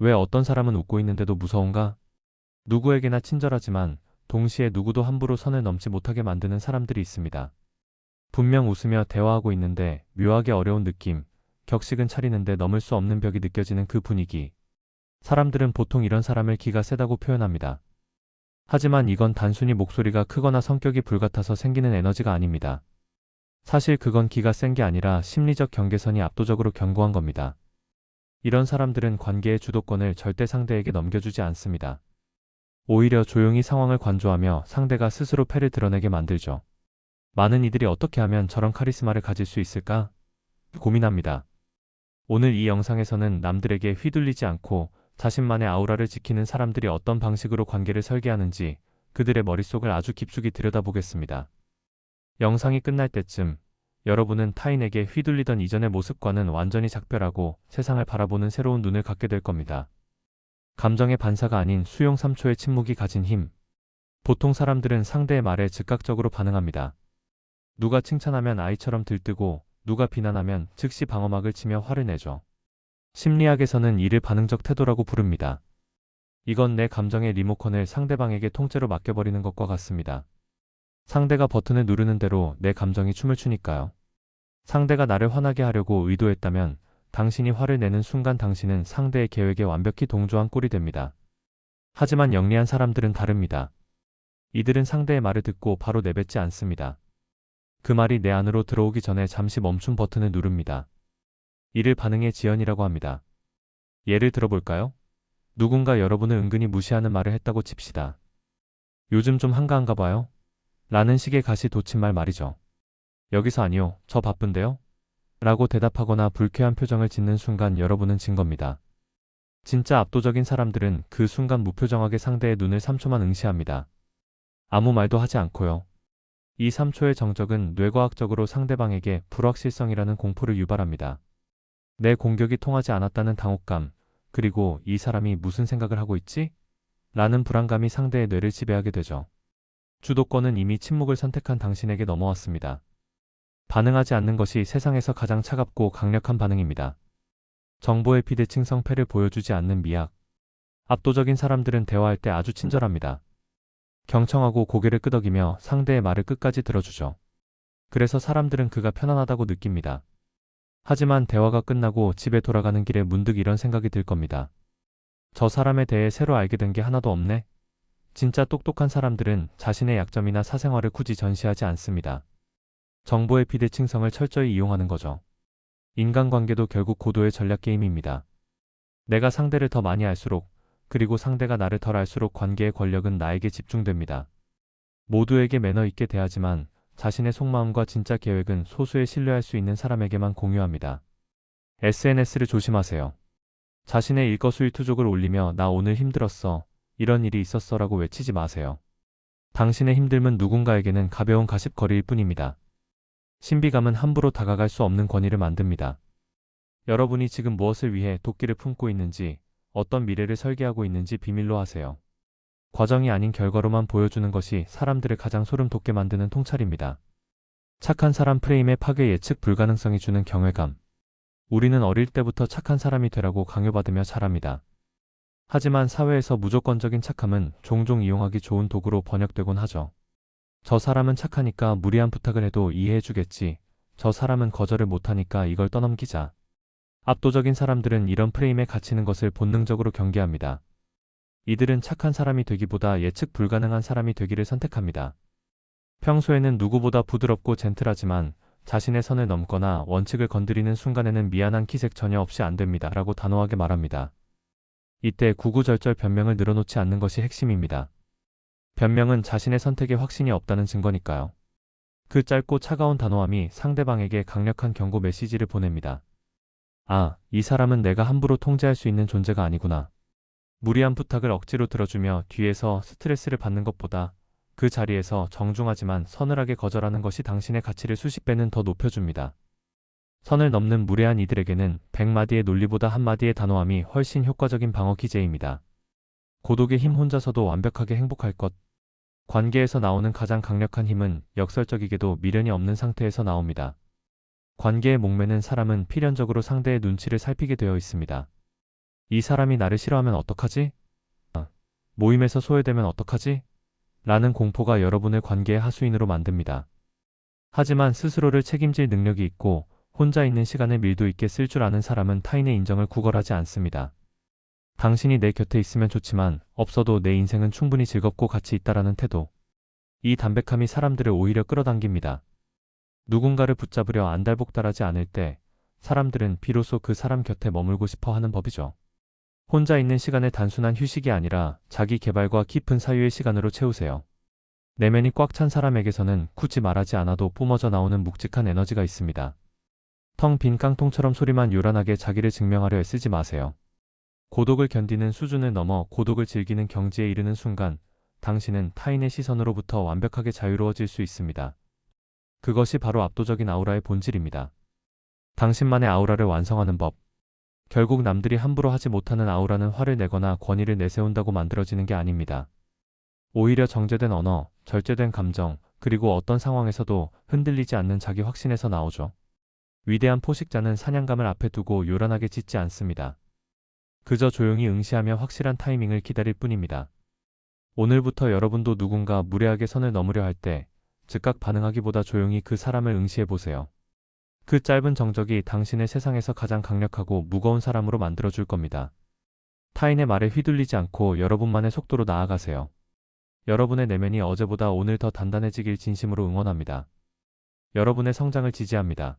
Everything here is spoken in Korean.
왜 어떤 사람은 웃고 있는데도 무서운가? 누구에게나 친절하지만 동시에 누구도 함부로 선을 넘지 못하게 만드는 사람들이 있습니다. 분명 웃으며 대화하고 있는데 묘하게 어려운 느낌, 격식은 차리는데 넘을 수 없는 벽이 느껴지는 그 분위기. 사람들은 보통 이런 사람을 기가 세다고 표현합니다. 하지만 이건 단순히 목소리가 크거나 성격이 불같아서 생기는 에너지가 아닙니다. 사실 그건 기가 센 게 아니라 심리적 경계선이 압도적으로 견고한 겁니다. 이런 사람들은 관계의 주도권을 절대 상대에게 넘겨주지 않습니다. 오히려 조용히 상황을 관조하며 상대가 스스로 패를 드러내게 만들죠. 많은 이들이 어떻게 하면 저런 카리스마를 가질 수 있을까? 고민합니다. 오늘 이 영상에서는 남들에게 휘둘리지 않고 자신만의 아우라를 지키는 사람들이 어떤 방식으로 관계를 설계하는지 그들의 머릿속을 아주 깊숙이 들여다보겠습니다. 영상이 끝날 때쯤 여러분은 타인에게 휘둘리던 이전의 모습과는 완전히 작별하고 세상을 바라보는 새로운 눈을 갖게 될 겁니다. 감정의 반사가 아닌 수용 3초의 침묵이 가진 힘. 보통 사람들은 상대의 말에 즉각적으로 반응합니다. 누가 칭찬하면 아이처럼 들뜨고 누가 비난하면 즉시 방어막을 치며 화를 내죠. 심리학에서는 이를 반응적 태도라고 부릅니다. 이건 내 감정의 리모컨을 상대방에게 통째로 맡겨버리는 것과 같습니다. 상대가 버튼을 누르는 대로 내 감정이 춤을 추니까요. 상대가 나를 화나게 하려고 의도했다면 당신이 화를 내는 순간 당신은 상대의 계획에 완벽히 동조한 꼴이 됩니다. 하지만 영리한 사람들은 다릅니다. 이들은 상대의 말을 듣고 바로 내뱉지 않습니다. 그 말이 내 안으로 들어오기 전에 잠시 멈춤 버튼을 누릅니다. 이를 반응의 지연이라고 합니다. 예를 들어볼까요? 누군가 여러분을 은근히 무시하는 말을 했다고 칩시다. 요즘 좀 한가한가 봐요? 라는 식의 가시돋친 말이죠. 여기서 아니요, 저 바쁜데요? 라고 대답하거나 불쾌한 표정을 짓는 순간 여러분은 진 겁니다. 진짜 압도적인 사람들은 그 순간 무표정하게 상대의 눈을 3초만 응시합니다. 아무 말도 하지 않고요. 이 3초의 정적은 뇌과학적으로 상대방에게 불확실성이라는 공포를 유발합니다. 내 공격이 통하지 않았다는 당혹감, 그리고 이 사람이 무슨 생각을 하고 있지? 라는 불안감이 상대의 뇌를 지배하게 되죠. 주도권은 이미 침묵을 선택한 당신에게 넘어왔습니다. 반응하지 않는 것이 세상에서 가장 차갑고 강력한 반응입니다. 정보의 비대칭 성패를 보여주지 않는 미학. 압도적인 사람들은 대화할 때 아주 친절합니다. 경청하고 고개를 끄덕이며 상대의 말을 끝까지 들어주죠. 그래서 사람들은 그가 편안하다고 느낍니다. 하지만 대화가 끝나고 집에 돌아가는 길에 문득 이런 생각이 들 겁니다. 저 사람에 대해 새로 알게 된 게 하나도 없네? 진짜 똑똑한 사람들은 자신의 약점이나 사생활을 굳이 전시하지 않습니다. 정보의 비대칭성을 철저히 이용하는 거죠. 인간관계도 결국 고도의 전략 게임입니다. 내가 상대를 더 많이 알수록, 그리고 상대가 나를 덜 알수록 관계의 권력은 나에게 집중됩니다. 모두에게 매너 있게 대하지만 자신의 속마음과 진짜 계획은 소수의 신뢰할 수 있는 사람에게만 공유합니다. SNS를 조심하세요. 자신의 일거수일투족을 올리며 나 오늘 힘들었어, 이런 일이 있었어 라고 외치지 마세요. 당신의 힘듦은 누군가에게는 가벼운 가십거리일 뿐입니다. 신비감은 함부로 다가갈 수 없는 권위를 만듭니다. 여러분이 지금 무엇을 위해 도끼를 품고 있는지, 어떤 미래를 설계하고 있는지 비밀로 하세요. 과정이 아닌 결과로만 보여주는 것이 사람들을 가장 소름 돋게 만드는 통찰입니다. 착한 사람 프레임의 파괴 예측 불가능성이 주는 경외감. 우리는 어릴 때부터 착한 사람이 되라고 강요받으며 자랍니다. 하지만 사회에서 무조건적인 착함은 종종 이용하기 좋은 도구로 번역되곤 하죠. 저 사람은 착하니까 무리한 부탁을 해도 이해해주겠지. 저 사람은 거절을 못하니까 이걸 떠넘기자. 압도적인 사람들은 이런 프레임에 갇히는 것을 본능적으로 경계합니다. 이들은 착한 사람이 되기보다 예측 불가능한 사람이 되기를 선택합니다. 평소에는 누구보다 부드럽고 젠틀하지만 자신의 선을 넘거나 원칙을 건드리는 순간에는 미안한 기색 전혀 없이 안 됩니다. 라고 단호하게 말합니다. 이때 구구절절 변명을 늘어놓지 않는 것이 핵심입니다. 변명은 자신의 선택에 확신이 없다는 증거니까요. 그 짧고 차가운 단호함이 상대방에게 강력한 경고 메시지를 보냅니다. 아, 이 사람은 내가 함부로 통제할 수 있는 존재가 아니구나. 무리한 부탁을 억지로 들어주며 뒤에서 스트레스를 받는 것보다 그 자리에서 정중하지만 서늘하게 거절하는 것이 당신의 가치를 수십 배는 더 높여줍니다. 선을 넘는 무례한 이들에게는 100마디의 논리보다 한마디의 단호함이 훨씬 효과적인 방어 기제입니다. 고독의 힘 혼자서도 완벽하게 행복할 것. 관계에서 나오는 가장 강력한 힘은 역설적이게도 미련이 없는 상태에서 나옵니다. 관계의 목매는 사람은 필연적으로 상대의 눈치를 살피게 되어 있습니다. 이 사람이 나를 싫어하면 어떡하지? 모임에서 소외되면 어떡하지? 라는 공포가 여러분을 관계의 하수인으로 만듭니다. 하지만 스스로를 책임질 능력이 있고 혼자 있는 시간을 밀도 있게 쓸 줄 아는 사람은 타인의 인정을 구걸하지 않습니다. 당신이 내 곁에 있으면 좋지만 없어도 내 인생은 충분히 즐겁고 가치 있다라는 태도. 이 담백함이 사람들을 오히려 끌어당깁니다. 누군가를 붙잡으려 안달복달하지 않을 때 사람들은 비로소 그 사람 곁에 머물고 싶어 하는 법이죠. 혼자 있는 시간을 단순한 휴식이 아니라 자기 개발과 깊은 사유의 시간으로 채우세요. 내면이 꽉 찬 사람에게서는 굳이 말하지 않아도 뿜어져 나오는 묵직한 에너지가 있습니다. 텅 빈 깡통처럼 소리만 요란하게 자기를 증명하려 애쓰지 마세요. 고독을 견디는 수준을 넘어 고독을 즐기는 경지에 이르는 순간 당신은 타인의 시선으로부터 완벽하게 자유로워질 수 있습니다. 그것이 바로 압도적인 아우라의 본질입니다. 당신만의 아우라를 완성하는 법. 결국 남들이 함부로 하지 못하는 아우라는 화를 내거나 권위를 내세운다고 만들어지는 게 아닙니다. 오히려 정제된 언어, 절제된 감정, 그리고 어떤 상황에서도 흔들리지 않는 자기 확신에서 나오죠. 위대한 포식자는 사냥감을 앞에 두고 요란하게 짖지 않습니다. 그저 조용히 응시하며 확실한 타이밍을 기다릴 뿐입니다. 오늘부터 여러분도 누군가 무례하게 선을 넘으려 할 때 즉각 반응하기보다 조용히 그 사람을 응시해보세요. 그 짧은 정적이 당신을 세상에서 가장 강력하고 무거운 사람으로 만들어줄 겁니다. 타인의 말에 휘둘리지 않고 여러분만의 속도로 나아가세요. 여러분의 내면이 어제보다 오늘 더 단단해지길 진심으로 응원합니다. 여러분의 성장을 지지합니다.